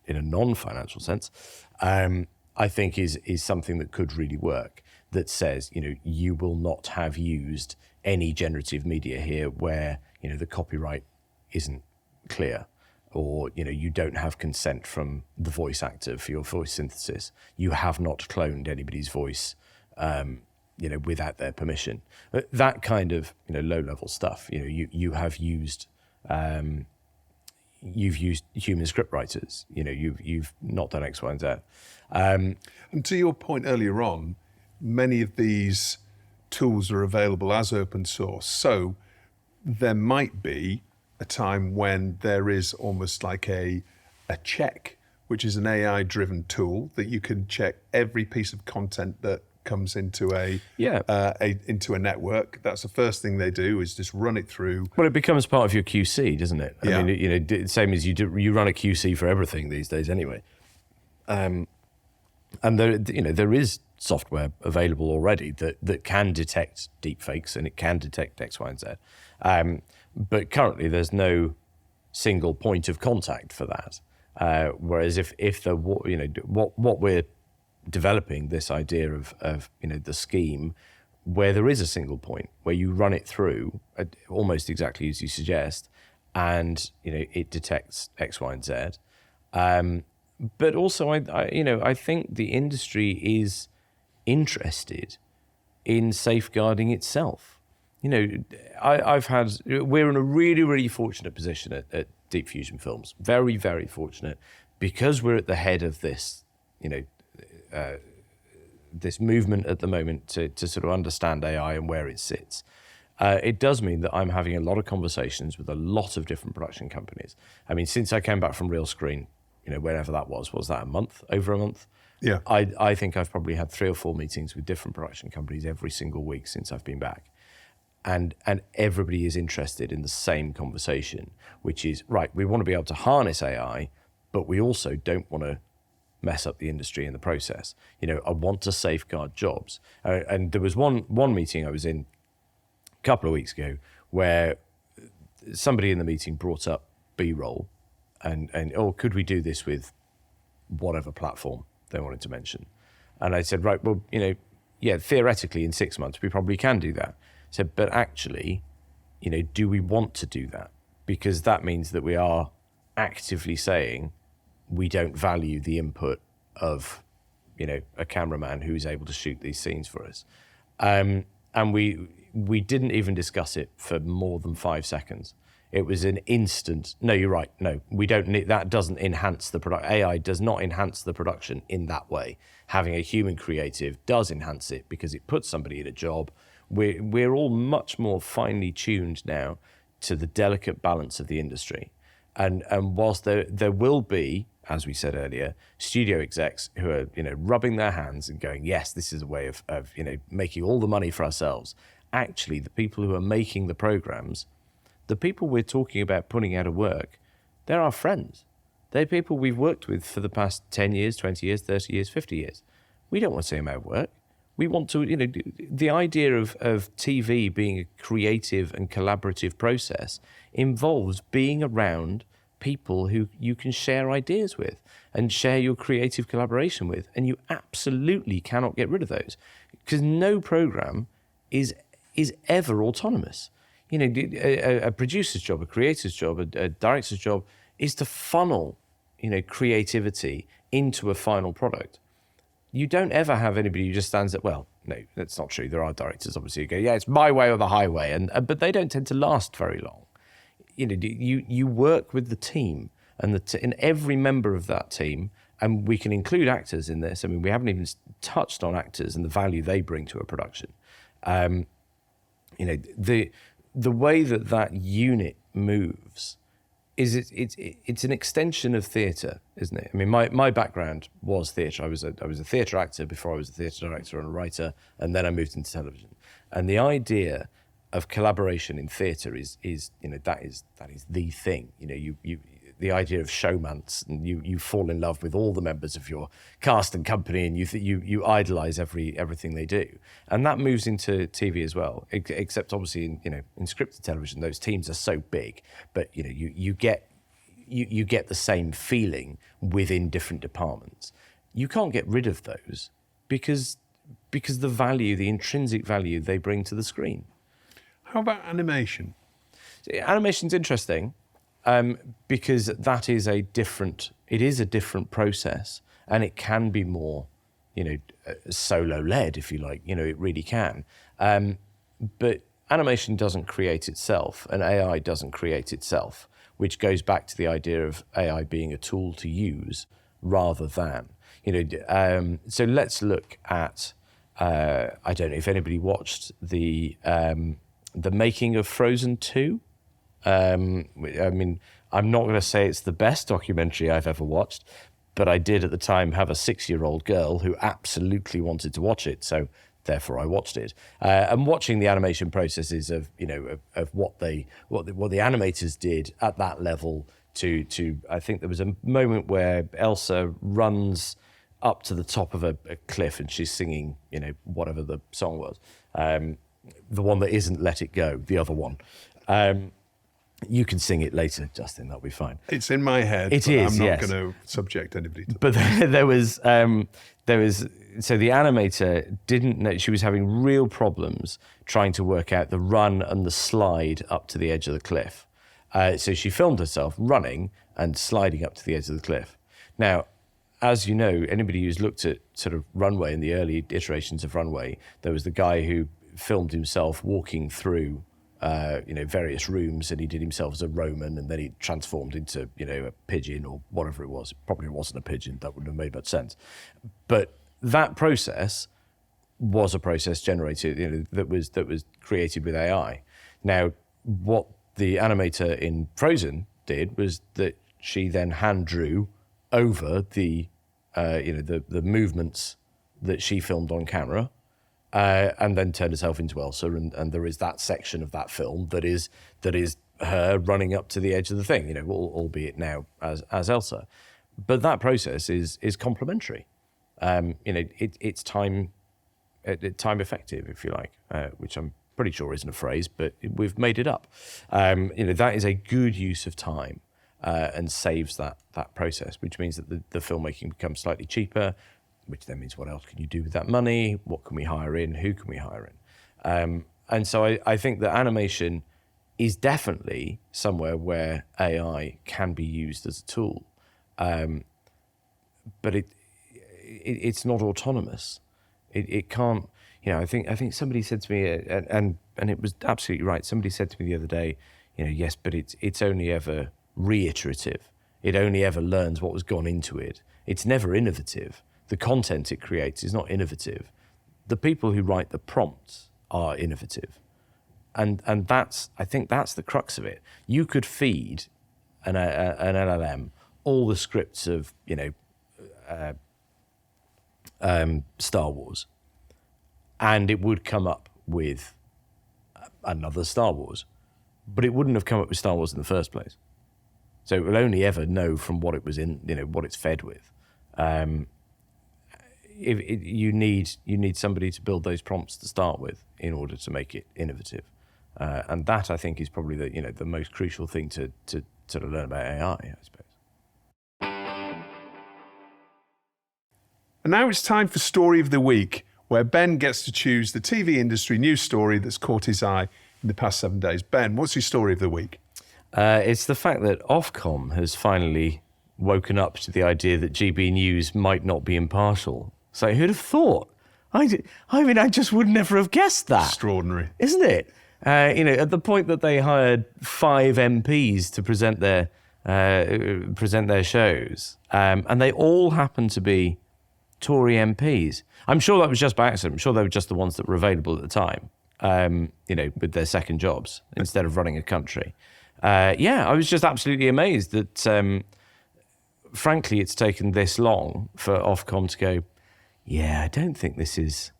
in a non-financial sense, I think is something that could really work. That says, you will not have used any generative media here where, the copyright isn't clear, or, you don't have consent from the voice actor for your voice synthesis. You have not cloned anybody's voice, without their permission. That kind of, low-level stuff. You have used, you've used human script writers. You've not done X, Y, and Z. And to your point earlier on, many of these tools are available as open source. So there might be a time when there is almost like a check, which is an AI-driven tool that you can check every piece of content that comes into into a network. That's the first thing they do, is just run it through. Well, it becomes part of your QC, doesn't it? I mean, same as you run a QC for everything these days, anyway. And there is software available already that can detect deepfakes, and it can detect X, Y, and Z. But currently, there's no single point of contact for that. Whereas if what we're developing, this idea of the scheme, where there is a single point where you run it through almost exactly as you suggest, and it detects X, Y, and Z. But also, I think the industry is interested in safeguarding itself. We're in a really, really fortunate position at Deep Fusion Films. Very, very fortunate, because we're at the head of this, this movement at the moment to sort of understand AI and where it sits. It does mean that I'm having a lot of conversations with a lot of different production companies. I mean, since I came back from Real Screen, whenever that was that a month? Over a month? Yeah. I think I've probably had 3 or 4 meetings with different production companies every single week since I've been back. And everybody is interested in the same conversation, which is, right, we want to be able to harness AI, but we also don't want to mess up the industry in the process. I want to safeguard jobs. And there was one meeting I was in a couple of weeks ago where somebody in the meeting brought up B-roll and could we do this with whatever platform they wanted to mention? And I said, right, well, theoretically in 6 months we probably can do that. I said, but actually, do we want to do that? Because that means that we are actively saying we don't value the input of, a cameraman who's able to shoot these scenes for us. And we didn't even discuss it for more than 5 seconds. It was an instant, no, you're right, no, we don't need, that doesn't enhance the product. AI does not enhance the production in that way. Having a human creative does enhance it because it puts somebody in a job. We're all much more finely tuned now to the delicate balance of the industry. And whilst there will be, as we said earlier, studio execs who are, rubbing their hands and going, yes, this is a way of making all the money for ourselves. Actually, the people who are making the programs, the people we're talking about putting out of work, they're our friends. They're people we've worked with for the past 10 years, 20 years, 30 years, 50 years. We don't want to see them out of work. We want to, the idea of TV being a creative and collaborative process involves being around people who you can share ideas with and share your creative collaboration with. And you absolutely cannot get rid of those, because no program is ever autonomous. You know, a producer's job, a creator's job, a director's job is to funnel, you know, creativity into a final product. You don't ever have anybody who just stands at, well, no, that's not true. There are directors, obviously, who go, yeah, it's my way or the highway, but they don't tend to last very long. You know, you work with the team and and every member of that team, and we can include actors in this. I mean, we haven't even touched on actors and the value they bring to a production. You know, the way that unit moves is it's an extension of theatre, isn't it? I mean, my background was theatre. I was a theatre actor before I was a theatre director and a writer, and then I moved into television. And the idea of collaboration in theatre is you know, that is the thing. You know, you the idea of showmance, and you fall in love with all the members of your cast and company, and you idolize everything they do, and that moves into TV as well. Except obviously in scripted television, those teams are so big, but you know you get the same feeling within different departments. You can't get rid of those because the value, the intrinsic value they bring to the screen. How about animation? Animation's interesting. Because that is a different process, and it can be more, you know, solo-led, if you like. You know, it really can. But animation doesn't create itself, and AI doesn't create itself, which goes back to the idea of AI being a tool to use rather than, you know. So let's look at. I don't know if anybody watched the making of Frozen 2. I mean, I'm not going to say it's the best documentary I've ever watched, but I did at the time have a 6-year-old girl who absolutely wanted to watch it, so therefore I watched it. And watching the animation processes of, you know, of what the animators did at that level to I think there was a moment where Elsa runs up to the top of a cliff and she's singing, you know, whatever the song was, the one that isn't Let It Go, the other one. You can sing it later, Justin. That'll be fine. It's in my head. It is. I'm not yes. going to subject anybody to. But there was. So the animator didn't know. She was having real problems trying to work out the run and the slide up to the edge of the cliff. So she filmed herself running and sliding up to the edge of the cliff. Now, as you know, anybody who's looked at sort of Runway and the early iterations of Runway, there was the guy who filmed himself walking through. Various rooms, and he did himself as a Roman, and then he transformed into, you know, a pigeon or whatever it was. It probably wasn't a pigeon. That wouldn't have made much sense. But that process was a process generated, you know, that was created with AI. Now, what the animator in Frozen did was that she then hand drew over the movements that she filmed on camera. And then turned herself into Elsa, and there is that section of that film that is her running up to the edge of the thing, you know, albeit now as Elsa. But that process is complementary. It's time effective, if you like, which I'm pretty sure isn't a phrase, but we've made it up. That is a good use of time and saves that process, which means that the filmmaking becomes slightly cheaper. Which then means what else can you do with that money? What can we hire in? Who can we hire in? And so I think that animation is definitely somewhere where AI can be used as a tool, but it's not autonomous. It can't. You know, I think somebody said to me, and it was absolutely right. Somebody said to me the other day, you know, yes, but it's only ever reiterative. It only ever learns what was gone into it. It's never innovative. The content it creates is not innovative. The people who write the prompts are innovative. And I think that's the crux of it. You could feed an LLM all the scripts of, you know, Star Wars, and it would come up with another Star Wars, but it wouldn't have come up with Star Wars in the first place. So it will only ever know from what it was in, you know, what it's fed with. You need somebody to build those prompts to start with in order to make it innovative, and that I think is probably the most crucial thing to sort of learn about AI, I suppose. And now it's time for Story of the Week, where Ben gets to choose the TV industry news story that's caught his eye in the past 7 days. Ben, what's your story of the week? It's the fact that Ofcom has finally woken up to the idea that GB News might not be impartial. So who'd have thought? I mean, I just would never have guessed that. Extraordinary. Isn't it? At the point that they hired 5 MPs to present their shows, and they all happen to be Tory MPs. I'm sure that was just by accident. I'm sure they were just the ones that were available at the time, with their second jobs instead of running a country. I was just absolutely amazed that, frankly, it's taken this long for Ofcom to go, yeah, I don't think this is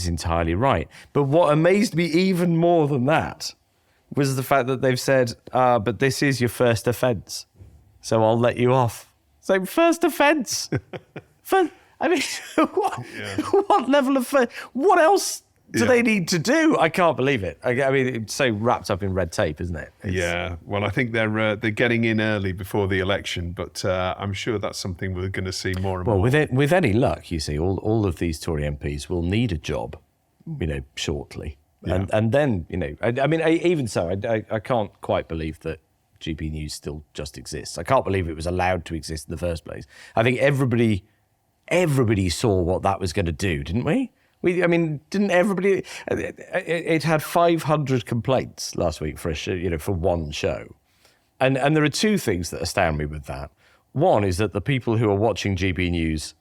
entirely right. But what amazed me even more than that was the fact that they've said, but this is your first offence, so I'll let you off. So first offence. What level of... What else do they need to do? I can't believe it. I mean, it's so wrapped up in red tape, isn't it? Well, I think they're getting in early before the election, but I'm sure that's something we're going to see more and more. Well, with any luck, you see, all of these Tory MPs will need a job, shortly. Yeah. And then, even so, I can't quite believe that GB News still just exists. I can't believe it was allowed to exist in the first place. I think everybody saw what that was going to do, didn't we? Didn't everybody? It had 500 complaints last week for a show, for one show, and there are two things that astound me with that. One is that the people who are watching GB News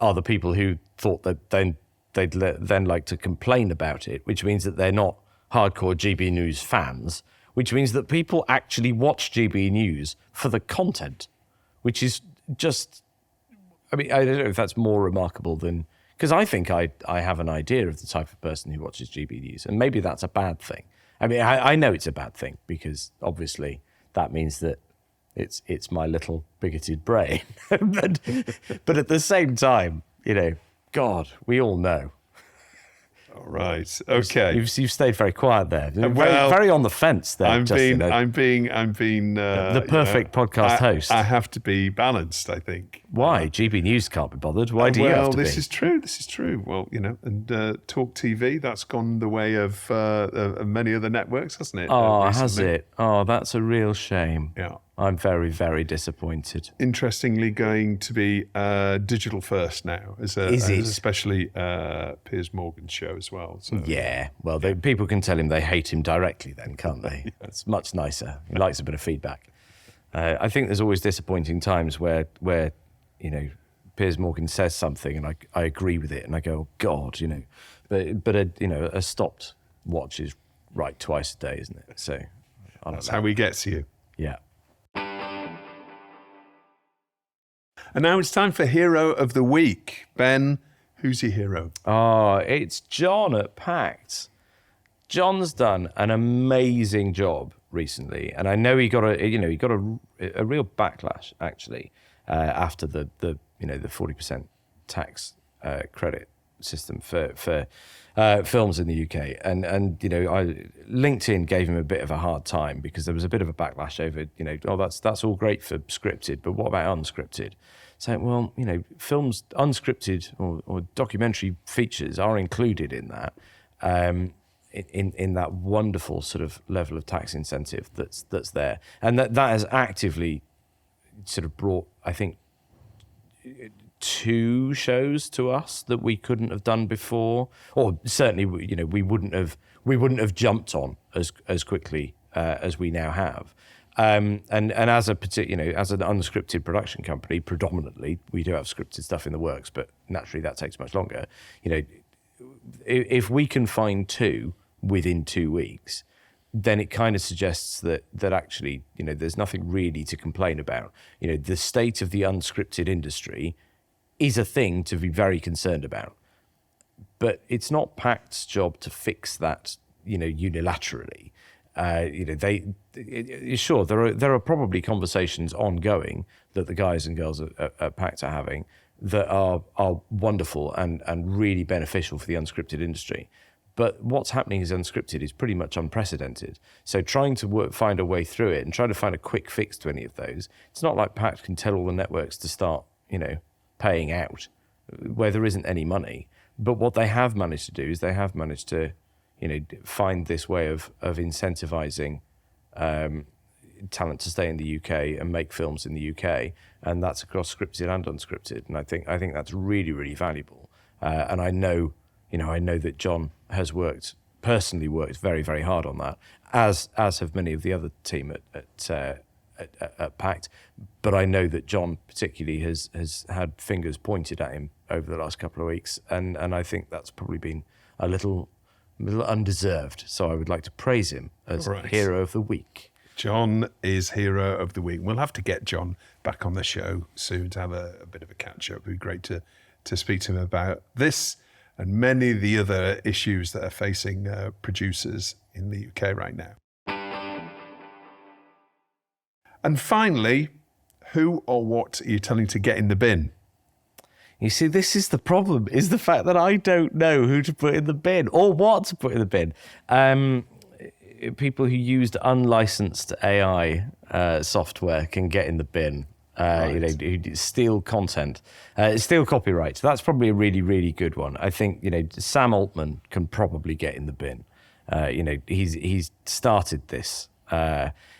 are the people who thought that they'd then like to complain about it, which means that they're not hardcore GB News fans, which means that people actually watch GB News for the content, which is just. I don't know if that's more remarkable than. Because I think I have an idea of the type of person who watches GB News, and maybe that's a bad thing. I know it's a bad thing because obviously that means that it's my little bigoted brain. but at the same time, God, we all know. All right. Okay. You've stayed very quiet there. Well, very on the fence there. I'm being the perfect podcast host. I have to be balanced, I think. Why? GB News can't be bothered. Why do you have to be? Well, this is true. This is true. Well, and Talk TV, that's gone the way of many other networks, hasn't it? Oh, has it? Oh, that's a real shame. Yeah. I'm very, very disappointed. Interestingly, going to be digital first now, especially Piers Morgan's show as well. So. Yeah, well, people can tell him they hate him directly then, can't they? It's much nicer. He likes a bit of feedback. I think there's always disappointing times where Piers Morgan says something and I agree with it and I go, oh, God, but a stopped watch is right twice a day, isn't it? So that's how he gets you. Yeah. And now it's time for Hero of the Week. Ben, who's your hero? Oh, it's John at PACT. John's done an amazing job recently, and I know he got a real backlash actually after the 40% tax credit system for films in the UK, and LinkedIn gave him a bit of a hard time because there was a bit of a backlash over that's all great for scripted, but what about unscripted? So films unscripted or documentary features are included in that. In that wonderful sort of level of tax incentive that's there, and that has actively sort of brought, I think, 2 shows to us that we couldn't have done before, or certainly we wouldn't have jumped on as quickly as we now have. And as an unscripted production company, predominantly we do have scripted stuff in the works, but naturally that takes much longer. If we can find 2 within 2 weeks, then it kind of suggests that actually, there's nothing really to complain about. The state of the unscripted industry is a thing to be very concerned about. But it's not PACT's job to fix that, unilaterally. Sure, there are probably conversations ongoing that the guys and girls at PACT are having that are wonderful and really beneficial for the unscripted industry. But what's happening is unscripted is pretty much unprecedented. So trying to find a way through it and trying to find a quick fix to any of those, it's not like Pact can tell all the networks to start, paying out where there isn't any money. But what they have managed to do is they have managed to, find this way of incentivizing talent to stay in the UK and make films in the UK, and that's across scripted and unscripted. And I think that's really, really valuable. And I know that John has personally worked very, very hard on that, as have many of the other team at Pact. But I know that John particularly has had fingers pointed at him over the last couple of weeks, and I think that's probably been a little undeserved. So I would like to praise him as Hero of the Week. John is Hero of the Week. We'll have to get John back on the show soon to have a bit of a catch-up. It'd be great to speak to him about this and many of the other issues that are facing producers in the UK right now. And finally, who or what are you telling to get in the bin? You see, this is the problem, is the fact that I don't know who to put in the bin or what to put in the bin. People who used unlicensed AI software can get in the bin. Who steal content, steal copyright. That's probably a really, really good one. I think, Sam Altman can probably get in the bin. He's started this.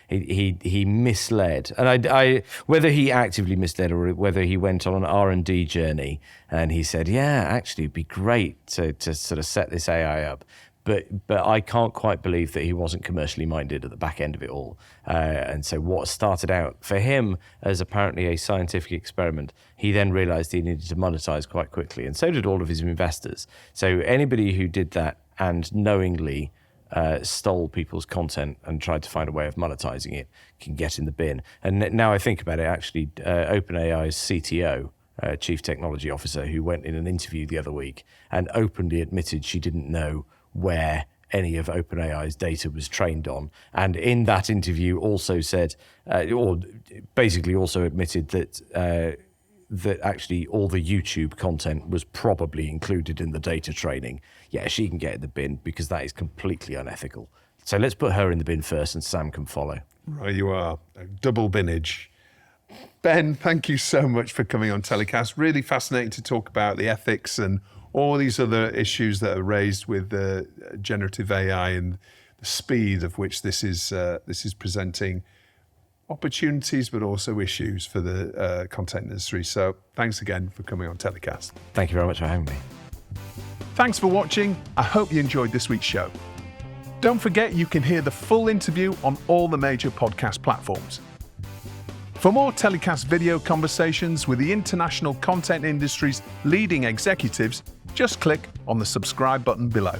He misled, and I whether he actively misled or whether he went on an R&D journey and he said, yeah, actually it'd be great to sort of set this AI up. But I can't quite believe that he wasn't commercially minded at the back end of it all. And so what started out for him as apparently a scientific experiment, he then realized he needed to monetize quite quickly. And so did all of his investors. So anybody who did that and knowingly stole people's content and tried to find a way of monetizing it can get in the bin. And now I think about it, actually, OpenAI's CTO, Chief Technology Officer, who went in an interview the other week and openly admitted she didn't know where any of OpenAI's data was trained on. And in that interview also said, or basically also admitted that actually all the YouTube content was probably included in the data training. Yeah, she can get in the bin because that is completely unethical. So let's put her in the bin first and Sam can follow. Right, you are. Double binage. Ben, thank you so much for coming on Telecast. Really fascinating to talk about the ethics and all these other issues that are raised with generative AI and the speed of which this is presenting opportunities, but also issues for the content industry. So thanks again for coming on Telecast. Thank you very much for having me. Thanks for watching. I hope you enjoyed this week's show. Don't forget you can hear the full interview on all the major podcast platforms. For more Telecast video conversations with the international content industry's leading executives, just click on the subscribe button below.